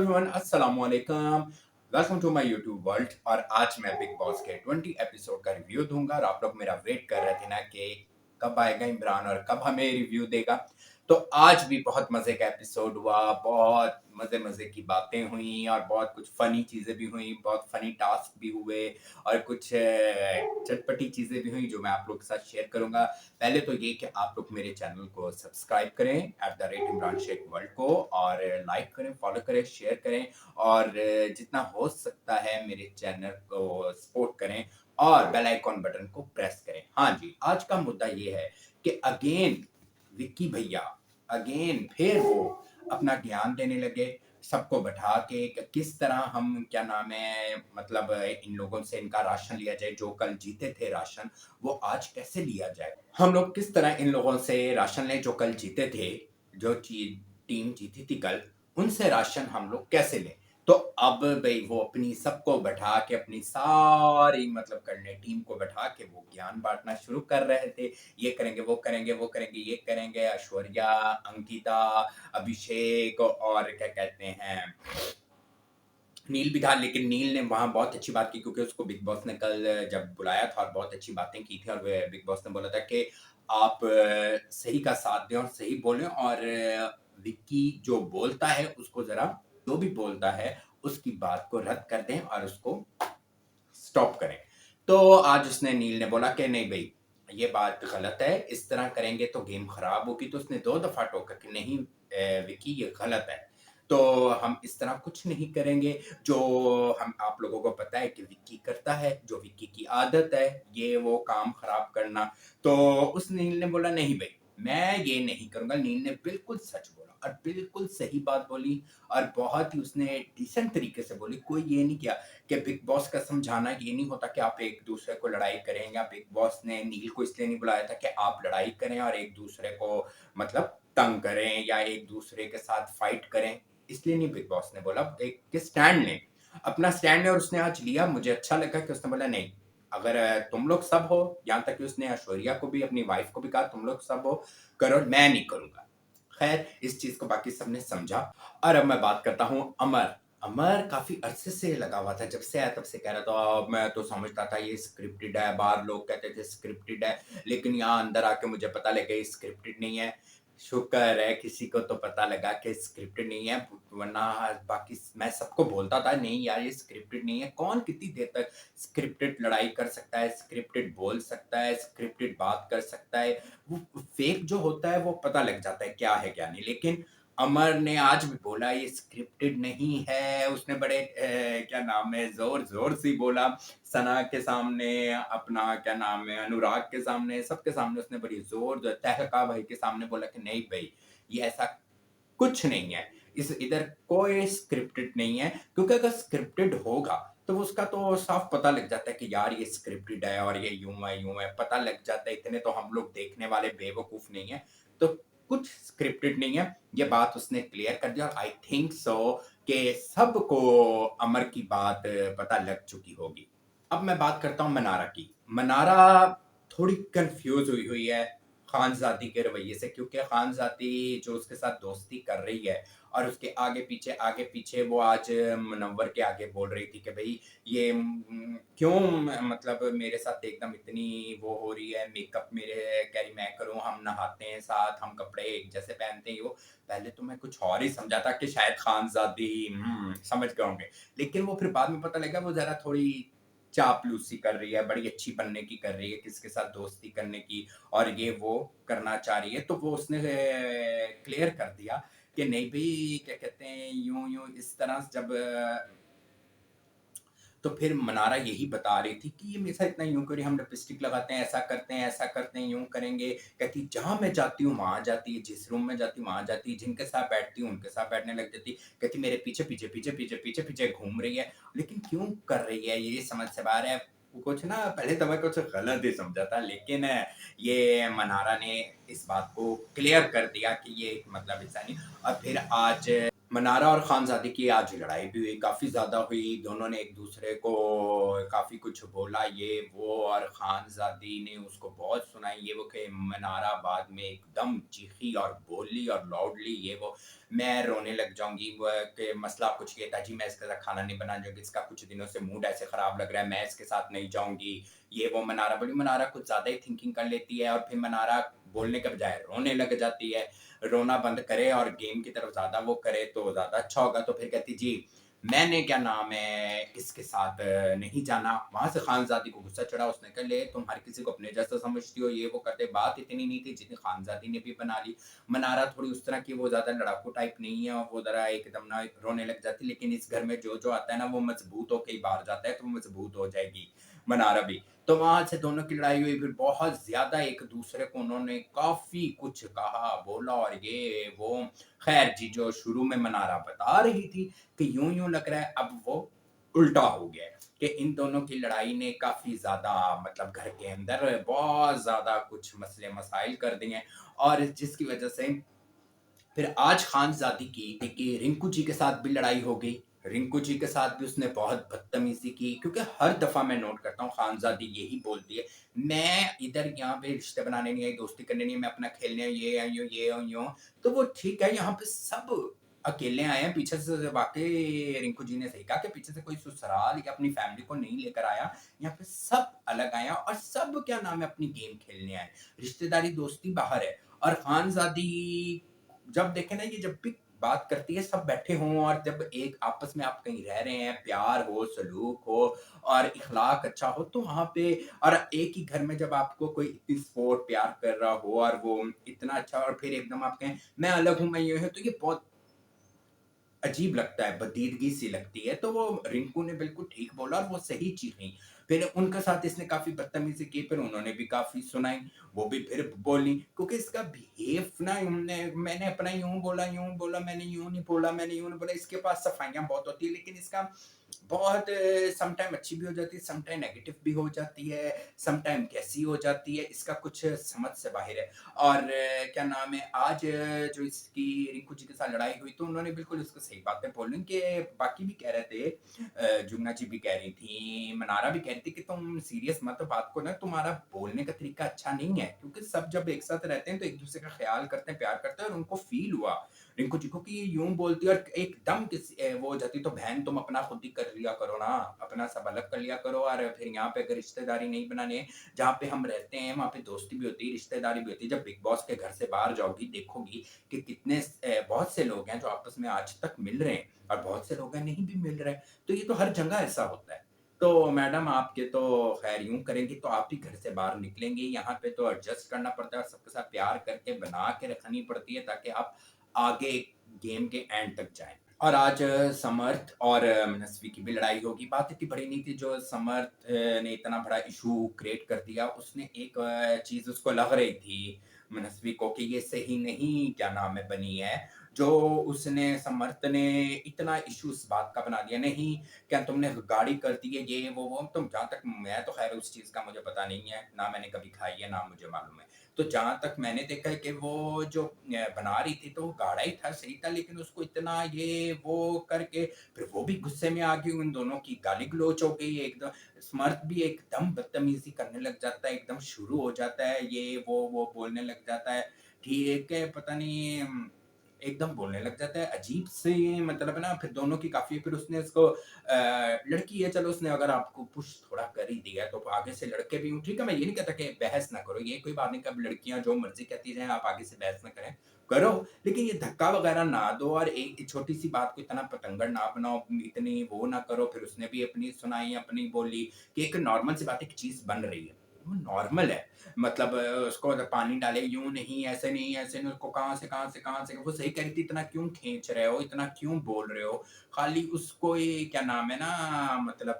Everyone, अस्सलाम वालेकुम। Welcome to my YouTube world. और आज मैं बिग बॉस के 20 एपिसोड का रिव्यू दूंगा और आप लोग मेरा वेट कर रहे थे ना कि कब आएगा इमरान और कब हमें रिव्यू देगा। तो आज भी बहुत मजे का एपिसोड हुआ, बहुत मजे मजे की बातें हुई और बहुत कुछ फनी चीजें भी हुई, बहुत फनी टास्क भी हुए और कुछ चटपटी चीजें भी हुई जो मैं आप लोग के साथ शेयर करूंगा। पहले तो ये कि आप लोग मेरे चैनल को सब्सक्राइब करें @इमरान शेख वर्ल्ड को, और लाइक करें, फॉलो करें, शेयर करें और जितना हो सकता है मेरे चैनल को सपोर्ट करें और बेल आइकॉन बटन को प्रेस करें। हाँ जी, आज का मुद्दा ये है कि अगेन विक्की भैया अगेन फिर वो अपना ज्ञान देने लगे सबको बैठा के कि किस तरह हम क्या नाम है मतलब इन लोगों से इनका राशन लिया जाए, जो कल जीते थे राशन वो आज कैसे लिया जाए। हम लोग किस तरह इन लोगों से राशन लें जो कल जीते थे, जो टीम जीती थी कल, उनसे राशन हम लोग कैसे लें। तो अब भाई वो अपनी सबको बैठा के अपनी सारी मतलब करने टीम को बैठा के वो ज्ञान बांटना शुरू कर रहे थे। ये करेंगे, वो करेंगे, वो करेंगे, ये करेंगे। ऐश्वर्या, अंकिता, अभिषेक और क्या कहते हैं नील भी था, लेकिन नील ने वहाँ बहुत अच्छी बात की क्योंकि उसको बिग बॉस ने कल जब बुलाया था और बहुत अच्छी बातें की थी और बिग बॉस ने बोला था कि आप सही का साथ दें और सही बोलें और विक्की जो बोलता है उसको जरा, जो भी बोलता है उसकी बात को रद्द कर दें और उसको स्टॉप करें। तो आज उसने नील ने बोला कि नहीं भाई ये बात गलत है, इस तरह करेंगे तो गेम खराब होगी। तो उसने 2 दफा टोका कि नहीं विक्की ये गलत है, तो हम इस तरह कुछ नहीं करेंगे। जो हम आप लोगों को पता है कि विक्की करता है, जो विक्की की आदत है ये वो काम खराब करना। तो उस नील ने बोला नहीं भाई मैं ये नहीं करूंगा। नील ने बिल्कुल सच बोला और बिल्कुल सही बात बोली और बहुत ही उसने डिसेंट तरीके से बोली। कोई ये नहीं किया कि बिग बॉस का समझाना ये नहीं होता कि आप एक दूसरे को लड़ाई करें, या बिग बॉस ने नील को इसलिए नहीं बुलाया था कि आप लड़ाई करें और एक दूसरे को मतलब तंग करें या एक दूसरे के साथ फाइट करें। इसलिए नहीं बिग बॉस ने बोला, एक स्टैंड लें, अपना स्टैंड है और उसने आज लिया। मुझे अच्छा लगा कि उसने बोला नहीं अगर तुम लोग सब हो, यहाँ तक कि उसने ऐश्वर्या को भी अपनी वाइफ को भी कहा तुम लोग सब हो करो, मैं नहीं करूंगा। खैर इस चीज को बाकी सबने समझा। और अब मैं बात करता हूँ अमर। अमर काफी अरसे से लगा हुआ था, जब से आया तब से कह रहा था मैं तो समझता था ये स्क्रिप्टेड है, बाहर लोग कहते थे स्क्रिप्टेड है, लेकिन यहाँ अंदर आके मुझे पता लगा ये स्क्रिप्टेड नहीं है। शुक्र है किसी को तो पता लगा कि स्क्रिप्टेड नहीं है, वरना बाकी मैं सबको बोलता था नहीं यार ये स्क्रिप्टेड नहीं है। कौन कितनी देर तक स्क्रिप्टेड लड़ाई कर सकता है, स्क्रिप्टेड बोल सकता है, स्क्रिप्टेड बात कर सकता है। वो फेक जो होता है वो पता लग जाता है क्या है क्या नहीं। लेकिन अमर ने आज भी बोला ये स्क्रिप्टेड नहीं है। उसने बड़े क्या नाम है जोर जोर से बोला, सना के सामने, अपना क्या नाम है अनुराग के सामने, सबके सामने उसने बड़ी जोर जो तहलका भाई के सामने बोला कि नहीं भाई ये ऐसा कुछ नहीं है, इस इधर कोई स्क्रिप्टेड नहीं है। क्योंकि अगर स्क्रिप्टेड होगा तो उसका तो साफ पता लग जाता है कि यार ये स्क्रिप्टेड है और ये यूं है, पता लग जाता है। इतने तो हम लोग देखने वाले बेवकूफ नहीं है। तो कुछ स्क्रिप्टेड नहीं है, ये बात उसने क्लियर कर दिया और आई थिंक सो कि सबको अमर की बात पता लग चुकी होगी। अब मैं बात करता हूँ मनारा की। मनारा थोड़ी कंफ्यूज हुई हुई है खानजादी के रवैये से, क्योंकि खानजादी जो उसके साथ दोस्ती कर रही है और उसके आगे पीछे वो आज मुनव्वर के आगे बोल रही थी कि भाई ये क्यों मतलब मेरे साथ एकदम इतनी वो हो रही है, मेकअप मेरे कैरी मैं करूं, हम नहाते हैं साथ, हम कपड़े एक जैसे पहनते हैं। वो पहले तो मैं कुछ और ही समझा था कि शायद खानजादी समझ गए होंगे, लेकिन वो फिर बाद में पता लगा वो जरा थोड़ी चापलूसी कर रही है, बड़ी अच्छी बनने की कर रही है, किसके साथ दोस्ती करने की और ये वो करना चाह रही है। तो वो उसने क्लियर कर दिया कि नहीं भाई क्या कहते हैं यूं यूं इस तरह से जब तो फिर मनारा यही बता रही थी कि ये मेरे साथ इतना यूं करी, हम लिपस्टिक लगाते हैं, ऐसा करते हैं, ऐसा करते हैं, यूं करेंगे। कहती जहां मैं जाती हूँ वहां जाती है, जिस रूम में जाती हूँ वहां जाती है, जिनके साथ बैठती हूँ उनके साथ बैठने लग जाती। कहती मेरे पीछे पीछे पीछे पीछे पीछे पीछे घूम रही है, लेकिन क्यों कर रही है ये समझ से बाहर है। कुछ ना पहले तो मैं कुछ गलत ही समझा था, लेकिन ये मनारा ने इस बात को क्लियर कर दिया कि ये मतलब ऐसा नहीं। और फिर आज मनारा और खानज़ादे की आज लड़ाई भी हुई, काफ़ी ज़्यादा हुई, दोनों ने एक-दूसरे को काफ़ी कुछ बोला ये वो और खानज़ादी ने उसको बहुत सुनाई ये वो कि मनारा बाद में एकदम चीखी और बोली और लाउडली ये वो, मैं रोने लग जाऊँगी व कि मसला कुछ ये था जी मैं इसके साथ खाना नहीं बनाने जोगी, इसका कुछ दिनों से मूड ऐसे ख़राब लग रहा है, मैं इसके साथ नहीं जाऊँगी, ये वो मनारा बोली मनारा कुछ ज़्यादा ही थिंकिंग कर लेती है और फिर मनारा बोलने के बजाय रोने लग जाती है। रोना बंद करे और गेम की तरफ ज़्यादा वो करे तो ज़्यादा अच्छा होगा। तो फिर कहती जी, मैंने क्या नाम है इसके साथ नहीं जाना। वहाँ से खानज़ादी को गुस्सा चढ़ा, उसने कहा ले तुम हर किसी को अपने जैसा समझती हो ये वो करते। बात इतनी नहीं थी जितनी खानज़ादी ने भी बना ली। मनारा थोड़ी उस तरह की वो ज़्यादा लड़ाकू टाइप नहीं है और वो ज़रा एकदम ना रोने लग जाती, लेकिन इस घर में जो-जो आता है ना वो मजबूत होके ही बाहर जाता है, तो वो मजबूत हो जाएगी मनारा भी। तो वहाँ से दोनों की लड़ाई हुई, फिर बहुत ज़्यादा एक-दूसरे को उन्होंने काफ़ी कुछ कहा, बोला और ये वो। ख़ैर जी, जो शुरू में मनारा बता रही थी कि यूँ-यूँ लग रहा है अब वो उल्टा हो गया है कि इन दोनों की लड़ाई ने काफ़ी ज़्यादा मतलब घर के अंदर बहुत ज़्यादा कुछ मसले-मसाइल कर दिए हैं और जिसकी वज़ह से फिर आज खानज़ादी की कि रिंकू जी के साथ भी लड़ाई हो गई। रिंकू जी के साथ भी उसने बहुत बदतमीज़ी की क्योंकि हर दफ़ा मैं नोट करता हूँ खानज़ादी यही बोलती है, मैं इधर यहाँ पे रिश्ते बनाने नहीं आई, दोस्ती करने नहीं आई, मैं अपना खेलने ये आई हूँ, ये हूँ, यूँ। तो वो ठीक है, यहाँ पे सब अकेले आए हैं, पीछे से वाक़ई रिंकू जी ने सही कहा कि पीछे से कोई ससुराल या अपनी फैमिली को नहीं लेकर आया। यहाँ पे सब अलग आए हैं और सब क्या नाम है अपनी गेम खेलने आए हैं। रिश्तेदारी, दोस्ती बाहर है और खानज़ादी जब देखें ना ये जब भी बात करती है सब बैठे हों और जब एक आपस में आप कहीं रह रहे हैं, प्यार हो, सलूक हो और इखलाक अच्छा हो तो वहाँ पे और एक ही घर में जब आपको कोई इतनी सपोर्ट प्यार कर रहा हो और वो इतना अच्छा और फिर एकदम आप कहें मैं अलग हूँ, मैं ये हूँ, तो ये बहुत अजीब लगता है, बदीदगी सी लगती है, तो वो रिंकू ने बिल्कुल ठीक बोला और वो सही चीज़ें। फिर उनके साथ इसने काफ़ी बदतमीज़ी की, फिर उन्होंने भी काफ़ी सुनाई, वो भी फिर बोली क्योंकि इसका बिहेव ना हमने मैंने अपना यूँ बोला, मैंने यूँ नहीं बोला, मैंने यूँ नहीं बोला, इसके पास सफाइयाँ बहुत होती है, लेकिन इसका बहुत सम टाइम अच्छी भी हो जाती है, सम टाइम नेगेटिव भी हो जाती है, सम टाइम कैसी हो जाती है, इसका कुछ समझ से बाहर है। और क्या नाम है, आज जो इसकी रिंकू जी के साथ लड़ाई हुई तो उन्होंने बिल्कुल इसको सही बातें बोली कि बाकी भी कह रहे थे जुगना जी भी कह रही थी, मनारा भी कह रही थी कि तुम सीरियस मत हो बात को ना, तुम्हारा बोलने का तरीका अच्छा नहीं है। क्योंकि सब जब एक साथ रहते हैं तो एक-दूसरे का ख़्याल करते हैं, प्यार करते हैं और उनको फ़ील हुआ रिंकू जी को कि ये यूँ बोलती है और एकदम वो हो जाती तो बहन तुम अपना खुद ही कर लिया करो ना, अपना सब अलग कर लिया करो और फिर यहाँ पे अगर रिश्तेदारी नहीं बनाने जहाँ पे हम रहते हैं वहाँ पे दोस्ती भी होती है, रिश्तेदारी भी होती है। जब बिग बॉस के घर से बाहर जाओगी, देखोगी कि कितने बहुत से लोग हैं जो आपस में आज तक मिल रहे हैं और बहुत से लोग हैं नहीं भी मिल रहे हैं। तो ये तो हर जगह ऐसा होता है। तो मैडम आपके तो ख़ैर यूँ करेंगी तो आप ही घर से बाहर निकलेंगी, यहाँ पे तो एडजस्ट करना पड़ता है और सबके साथ प्यार करके बना के रखनी पड़ती है ताकि आप आगे गेम के एंड तक जाएँ। और आज समर्थ और मनस्वी की भी लड़ाई होगी। बात इतनी बड़ी नहीं थी जो समर्थ ने इतना बड़ा इश्यू क्रिएट कर दिया। उसने एक चीज़ उसको लग रही थी मनस्वी को कि ये सही नहीं क्या नाम है बनी है। जो उसने समर्थ ने इतना इश्यू इस बात का बना दिया, नहीं क्या तुमने गाड़ी कर दी है ये वो तो जहाँ तक मैं तो ख़ैर उस चीज़ का मुझे पता नहीं है, ना मैंने कभी खाई है, ना मुझे मालूम है। तो जहाँ तक मैंने देखा है कि वो जो बना रही थी तो वो गाढ़ा ही था, सही था लेकिन उसको इतना ये वो करके फिर वो भी गुस्से में आ गई, उन दोनों की गाली-गलौच हो गई एकदम। स्मर्थ भी एकदम बदतमीज़ी करने लग जाता है, एकदम शुरू हो जाता है ये वो बोलने लग जाता है। ठीक है, पता नहीं एकदम बोलने लग जाता है अजीब से मतलब है ना, फिर दोनों की काफ़ी फिर उसने उसको लड़की है चलो उसने अगर आपको पुश थोड़ा कर ही दिया तो आगे से लड़के भी ठीक है, मैं ये नहीं कहता कि बहस ना करो, ये कोई बात नहीं कब लड़कियाँ जो मर्ज़ी कहती जाएँ आप आगे से बहस ना करें, करो लेकिन ये धक्का वगैरह ना दो और एक छोटी-सी बात को इतना पतंगड़ ना बनाओ, इतनी वो ना करो, फिर उसने भी अपनी सुनाई, अपनी बोली कि एक नॉर्मल सी बात है, एक चीज़ बन रही है, वो नॉर्मल है। मतलब उसको पानी डाले यूँ नहीं, ऐसे नहीं, उसको कहाँ से वो सही कह रही थी इतना क्यों खींच रहे हो, इतना क्यों बोल रहे हो? खाली उसको ये क्या नाम है ना मतलब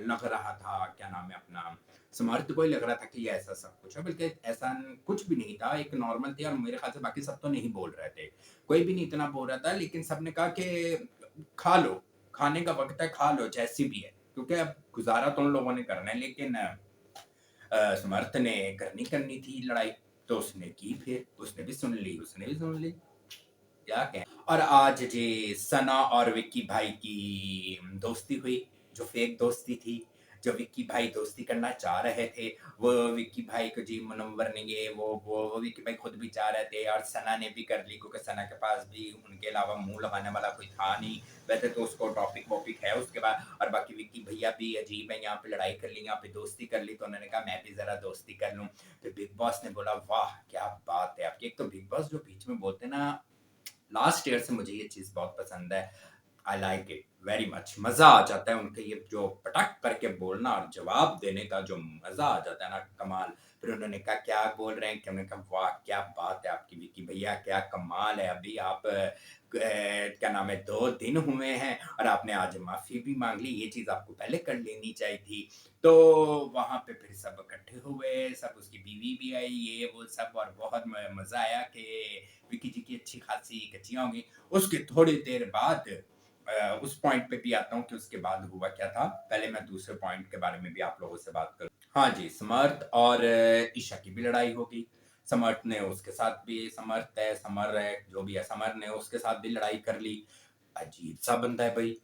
लग रहा था क्या नाम है अपना समर्थ को ही लग रहा था कि ये ऐसा सब कुछ है, बल्कि ऐसा कुछ भी नहीं था, एक नॉर्मल थी और मेरे ख्याल से बाकी सब तो नहीं बोल रहे थे। कोई भी नहीं इतना बोल रहा था लेकिन सबने कहा कि खा लो, खाने का वक़्त है, खा लो जैसी भी है। क्योंकि अब गुज़ारा तो उन लोगों ने करना है लेकिन समर्थ ने करनी करनी थी लड़ाई, तो उसने की फिर, उसने भी सुन ली, उसने भी सुन ली। क्या कहें। और आज जी सना और विक्की भाई की दोस्ती हुई, जो फेक दोस्ती थी, जो विक्की भाई दोस्ती करना चाह रहे थे, वो विक्की भाई को जी मुनव्वर ने ये वो विक्की भाई खुद भी चाह रहे थे और सना ने भी कर ली, क्योंकि सना के पास भी उनके अलावा मुँह लगाने वाला कोई था नहीं। वैसे तो उसको टॉपिक-वॉपिक है उसके बाद, और बाकी विक्की भैया भी अजीब है, यहाँ पे लड़ाई कर ली, यहाँ पे दोस्ती कर ली, तो उन्होंने कहा मैं भी ज़रा दोस्ती कर लूँ। फिर बिग बॉस ने बोला वाह! क्या बात है आपकी। एक तो बिग बॉस जो बीच में बोलते हैं ना, लास्ट ईयर से मुझे ये चीज़ बहुत पसंद है। I like it very much. मज़ा आ जाता है उनके ये जो पटक करके बोलना और जवाब देने का जो मज़ा आ जाता है ना, कमाल। फिर उन्होंने कहा क्या बोल रहे हैं? कि हमने कहा वाह! क्या बात है आपकी विक्की भैया, क्या कमाल है। अभी आप क्या नाम है, 2 दिन हुए हैं और आपने आज माफ़ी भी माँग ली, ये चीज़ आपको पहले कर लेनी चाहिए थी। तो वहाँ पे फिर सब इकट्ठे हुए, सब उसकी बीवी भी आई, ये वो सब, और बहुत मज़ा आया कि विक्की जी की अच्छी खासी कच्चियाँ हो गई। उसके थोड़ी देर बाद उस पॉइंट पे भी आता हूँ कि उसके बाद हुआ क्या था। पहले मैं दूसरे पॉइंट के बारे में भी आप लोगों से बात करूँ। हाँ जी, समर्थ और ईशा की भी लड़ाई हो गई। समर्थ ने उसके साथ भी, समर है, जो भी है, समर ने उसके साथ भी लड़ाई कर ली। अजीब-सा बंदा है भई।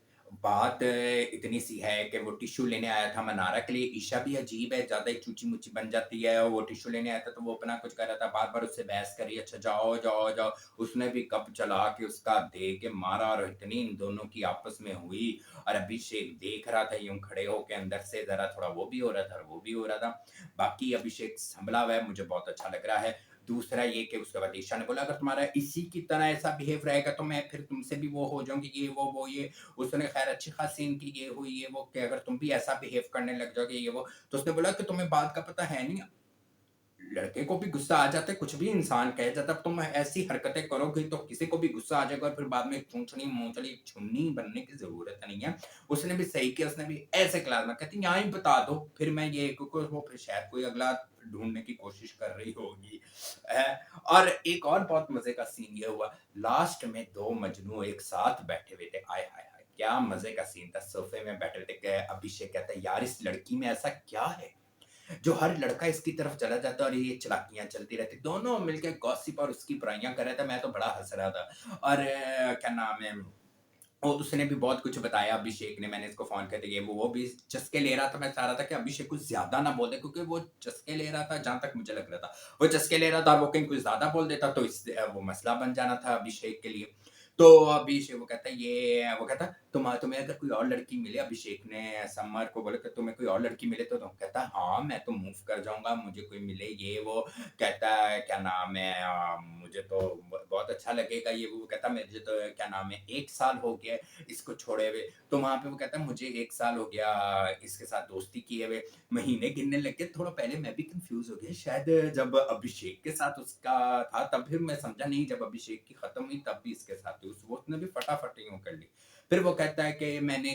बात इतनी सी है कि वो टिश्यू लेने आया था मनारा के लिए। ईशा भी अजीब है, ज़्यादा ही चूची-मुची बन जाती है, और वो टिश्यू लेने आया था तो वो अपना कुछ कर रहा था, बार-बार उससे बहस करी, अच्छा जाओ, जाओ, जाओ। उसने भी कप चला के उसका दे के मारा, और इतनी इन दोनों की आपस में हुई, और अभिषेक देख रहा था यूँ खड़े होके, अंदर से ज़रा थोड़ा वो भी हो रहा था और वो भी हो रहा था। बाकी अभिषेक सँभला हुआ है, मुझे बहुत अच्छा लग रहा है। दूसरा ये कि उसके बाद ईशा ने बोला अगर तुम्हारा इसी की तरह ऐसा बिहेव रहेगा तो मैं फिर तुमसे भी वो हो जाऊँगी, ये वो ये। उसने खैर अच्छी खासी इनकी ये हुई, ये वो, कि अगर तुम भी ऐसा बिहेव करने लग जाओगे, ये वो। तो उसने बोला कि तुम्हें बात का पता है नहीं, लड़के को भी गुस्सा आ जाता है, कुछ भी इंसान कह जाता है, तुम ऐसी हरकतें करोगे तो किसी को भी गुस्सा आ जाएगा, और फिर बाद में चूंचड़ी मूंचड़ी छुन्नी बनने की जरूरत नहीं है। उसने भी सही किया, उसने भी ऐसे क्लास में कहती यहाँ ही बता दो, फिर मैं ये, क्योंकि वो फिर शायद कोई अगला ढूंढने की कोशिश कर रही होगी। और एक और बहुत मजे का सीन ये हुआ, लास्ट में 2 मजनू एक साथ बैठे हुए थे, आय हाय हाय क्या मजे का सीन था। सोफे में बैठे हुए थे, अभिषेक कहता है यार इस लड़की में ऐसा क्या है जो हर लड़का इसकी तरफ चला जाता है और ये चालाकियाँ चलती रहती। दोनों मिलके गॉसिप और उसकी बुराइयाँ कर रहे थे, मैं तो बड़ा हँस रहा था। और क्या नाम है, और उसने भी बहुत कुछ बताया अभिषेक ने, मैंने इसको फ़ोन करके, ये वो भी चस्के ले रहा था। मैं चाह रहा था कि अभिषेक कुछ ज़्यादा ना बोल दे, क्योंकि वो चस्के ले रहा था, जहाँ तक मुझे लग रहा था। वो चस्के ले रहा था और वो कहीं कुछ ज़्यादा बोल देता तो वो मसला बन जाना था अभिषेक के लिए। तो अभिषेक वो कहता है वो कहता है तुम्हें अगर कोई और लड़की मिले, अभिषेक ने समर को बोला कि तुम्हें कोई और लड़की मिले तो कहता है हाँ, मैं तो मूव कर जाऊँगा, मुझे कोई मिले, ये वो। कहता है क्या नाम है, मुझे तो बहुत अच्छा लगेगा, ये वो। कहता है मुझे तो क्या नाम है 1 साल हो गया है इसको छोड़े हुए। तो वहाँ पे वो कहता है मुझे 1 साल हो गया इसके साथ दोस्ती किए हुए। महीने गिनने लग गए, थोड़ा पहले मैं भी कन्फ्यूज़ हो गया, शायद जब अभिषेक के साथ उसका था तब फिर मैं समझा नहीं, जब अभिषेक की खत्म हुई तब भी इसके साथ थी। उस वो उसने भी फटाफट यूँ कर ली। फिर वो कहता है कि मैंने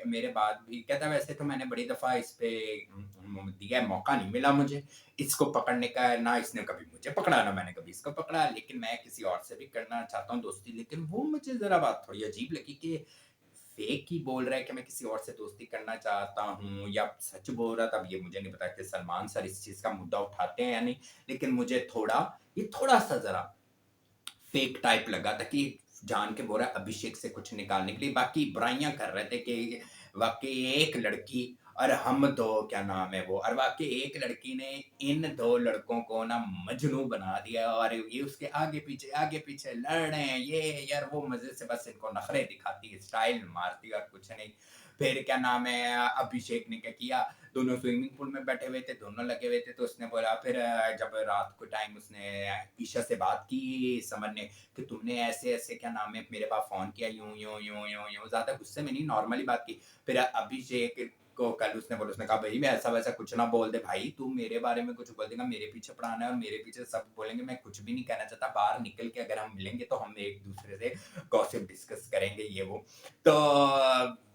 मेरे बाद भी, कहता है वैसे तो मैंने बड़ी दफ़ा इस पे दिया है, मौका नहीं मिला मुझे इसको पकड़ने का, ना इसने कभी मुझे पकड़ा, ना मैंने कभी इसको पकड़ा, लेकिन मैं किसी और से भी करना चाहता हूँ दोस्ती। लेकिन वो मुझे ज़रा बात थोड़ी अजीब लगी कि फेक ही बोल रहा है कि मैं किसी और से दोस्ती करना चाहता हूँ, या सच बोल रहा था। अब ये मुझे नहीं पता कि सलमान सर इस चीज़ का मुद्दा उठाते हैं या नहीं, लेकिन मुझे ये थोड़ा-सा ज़रा फेक टाइप लगा था कि जान के बोल रहा है अभिषेक से कुछ निकालने के लिए। बाकी बुराइयाँ कर रहे थे कि वाक़ई एक लड़की और हम 2 क्या नाम है वो, और वाक़ई एक लड़की ने इन 2 लड़कों को ना मजनू बना दिया, और ये उसके आगे-पीछे लड़ रहे हैं, ये यार वो मज़े से बस इनको नखरे दिखाती है, स्टाइल मारती है और कुछ नहीं। फिर क्या नाम है, अभिषेक ने क्या किया, दोनों स्विमिंग पूल में बैठे हुए थे, दोनों लगे हुए थे, तो उसने बोला, फिर जब रात को टाइम उसने ईशा से बात की समर ने, कि तुमने ऐसे-ऐसे क्या नाम है मेरे पास फ़ोन किया, यूँ, ज़्यादा गुस्से में नहीं, नॉर्मली बात की। फिर अभिषेक को कल उसने बोला, उसने कहा भई मैं ऐसा-वैसा कुछ ना बोल दे भाई, तू मेरे बारे में कुछ बोल देगा, मेरे पीछे पड़ाना है और मेरे पीछे सब बोलेंगे, मैं कुछ भी नहीं कहना चाहता, बाहर निकल के अगर हम मिलेंगे तो हम एक-दूसरे से गॉसिप डिस्कस करेंगे, ये वो। तो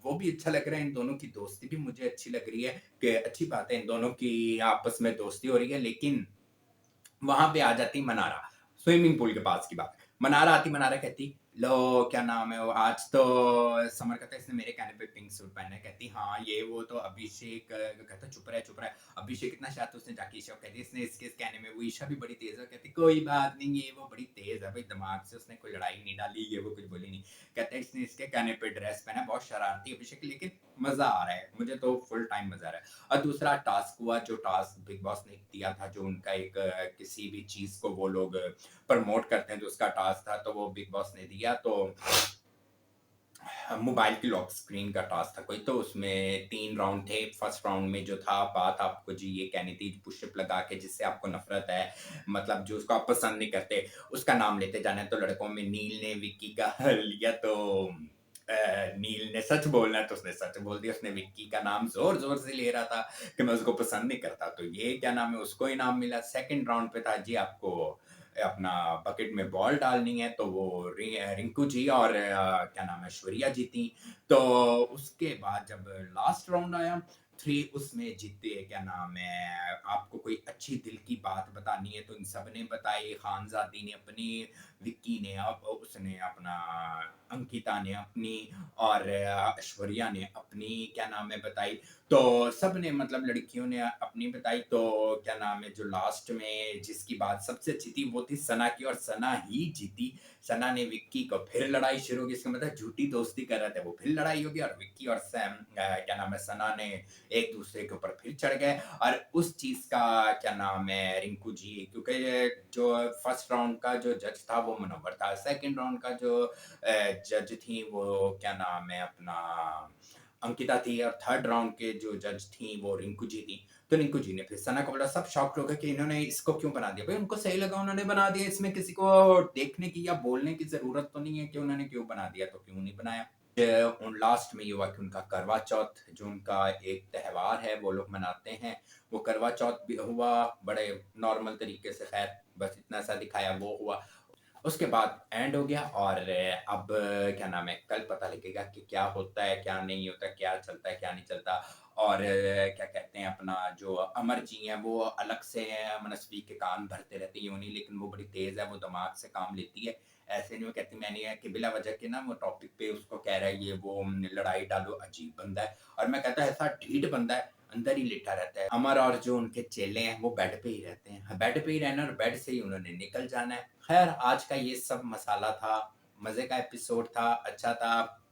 वो भी अच्छा लग रहा है, इन दोनों की दोस्ती भी मुझे अच्छी लग रही है, कि अच्छी बात है इन दोनों की आपस में दोस्ती हो रही है। लेकिन वहाँ पे आ जाती मनारा, स्विमिंग पूल के पास की बात। मनारा आती, मनारा कहती, लो क्या नाम है वो, आज तो समर कहता है इसने मेरे कहने पे पिंक सूट पहना है। कहती हाँ ये वो, तो अभिषेक कहता चुप रहे। अभिषेक इतना शांत, उसने जाके ईशा को कहती इसने इसके कहने में, वो ईशा भी बड़ी तेज है, कहती कोई बात नहीं ये वो बड़ी तेज है भाई, दिमाग से उसने कोई लड़ाई नहीं डाली, ये वो कुछ बोली नहीं। कहते हैं इसने इसके कहने पे ड्रेस पहना है, बहुत शरारती अभिषेक, लेकिन मजा आ रहा है, मुझे तो फुल टाइम मजा आ रहा है। और दूसरा टास्क हुआ, जो टास्क बिग बॉस ने दिया था, जो उनका एक किसी भी चीज को वो लोग प्रमोट करते हैं, जो उसका टास्क था, तो वो बिग बॉस ने दिया। तो मोबाइल की लॉक स्क्रीन का टास्क था कोई, तो उसमें 3 राउंड थे। फर्स्ट राउंड में जो था, बात आपको जी ये कहनी थी, पुशअप लगा के जिससे आपको नफ़रत है, मतलब जो उसको आप पसंद नहीं करते, उसका नाम लेते जाना है। तो लड़कों में नील ने विक्की का लिया, तो नील ने सच बोलना है, तो उसने सच बोल दिया। उसने विक्की का नाम ज़ोर-ज़ोर से ले रहा था कि मैं उसको पसंद नहीं करता, तो ये क्या नाम है, उसको इनाम मिला। सेकंड राउंड पे था जी, आपको अपना बकेट में बॉल डालनी है, तो वो रिंकू जी और क्या नाम है, ऐश्वर्या जीती। तो उसके बाद जब लास्ट राउंड आया, 3 उसमें जीते, क्या नाम है, आपको कोई अच्छी दिल की बात बतानी है, तो इन सब ने बताई। खानज़ादी ने अपनी, विक्की ने उसने अपना, अंकिता ने अपनी, और ऐश्वर्या ने अपनी क्या नाम है बताई। तो सब ने, मतलब लड़कियों ने अपनी बताई। तो क्या नाम है, जो लास्ट में जिसकी बात सबसे अच्छी थी, वो थी सना की, और सना ही जीती। सना ने विक्की को फिर लड़ाई शुरू की, इसका मतलब झूठी दोस्ती कर रहे थे वो, फिर लड़ाई होगी, और विक्की और सैम क्या नाम है, सना ने एक दूसरे के ऊपर फिर चढ़ गए। और उस चीज का क्या नाम है, रिंकू जी, क्योंकि जो फर्स्ट राउंड का जो जज था वो मनोवर था, सेकंड राउंड का जो जज थी वो क्या नाम है अपना, अंकिता थी, और थर्ड राउंड के जो जज थी वो रिंकू जी थी। तो रिंकू जी ने फिर सना को बोला, सब शॉक्ड हो गए कि इन्होंने इसको क्यों बना दिया। भाई उनको सही लगा, उन्होंने बना दिया, इसमें किसी को देखने की या बोलने की जरूरत तो नहीं है कि उन्होंने क्यों बना दिया, तो क्यों नहीं बनाया। लास्ट में ये हुआ कि उनका करवा चौथ, जो उनका एक त्योहार है वो लोग मनाते हैं, वो करवा चौथ भी हुआ बड़े नॉर्मल तरीके से। खैर बस इतना सा दिखाया, वो हुआ। उसके बाद एंड हो गया, और अब क्या नाम है, कल पता लगेगा कि क्या होता है, क्या नहीं होता, क्या चलता है, क्या नहीं चलता। और क्या कहते हैं अपना, जो अमर जी हैं वो अलग से मनस्वी के कान भरते रहते हैं, यूँ नहीं, लेकिन वो बड़ी तेज़ है, वो दिमाग से काम लेती है। ऐसे नहीं वो कहती मैंने है कि बिला वजह के ना वो टॉपिक पे उसको कह रहा है ये वो, लड़ाई डालो, अजीब बंदा है। और मैं कहता ऐसा ढीठ बंदा है, अंदर ही लेटा रहता है। अमर और जो उनके चेले हैं वो बेड पे ही रहते हैं, बेड पे ही रहना, और बेड से ही उन्होंने निकल जाना है। खैर आज का ये सब मसाला था, मज़े का एपिसोड था, अच्छा था।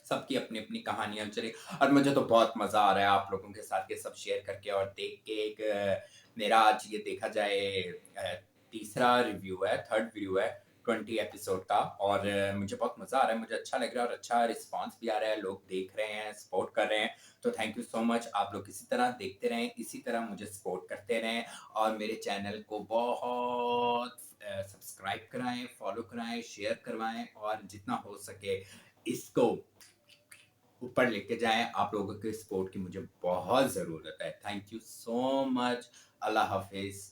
सबकी अपनी-अपनी कहानियाँ चली, और मुझे तो बहुत मज़ा आ रहा है आप लोगों के साथ ये सब शेयर करके और देख के। एक मेरा आज ये देखा जाए तीसरा रिव्यू है, थर्ड रिव्यू है 20 एपिसोड का, और मुझे बहुत मज़ा आ रहा है, मुझे अच्छा लग रहा है, और अच्छा रिस्पॉन्स भी आ रहा है, लोग देख रहे हैं, सपोर्ट कर रहे हैं। तो थैंक यू सो मच, आप लोग इसी तरह देखते रहें, इसी तरह मुझे सपोर्ट करते रहें, और मेरे चैनल को बहुत सब्सक्राइब कराएँ, फॉलो कराएँ, शेयर करवाएँ, और जितना हो सके इसको ऊपर लेके जाएँ। आप लोगों के सपोर्ट की मुझे बहुत ज़रूरत है। Thank you so much. अल्लाह हाफ़िज़।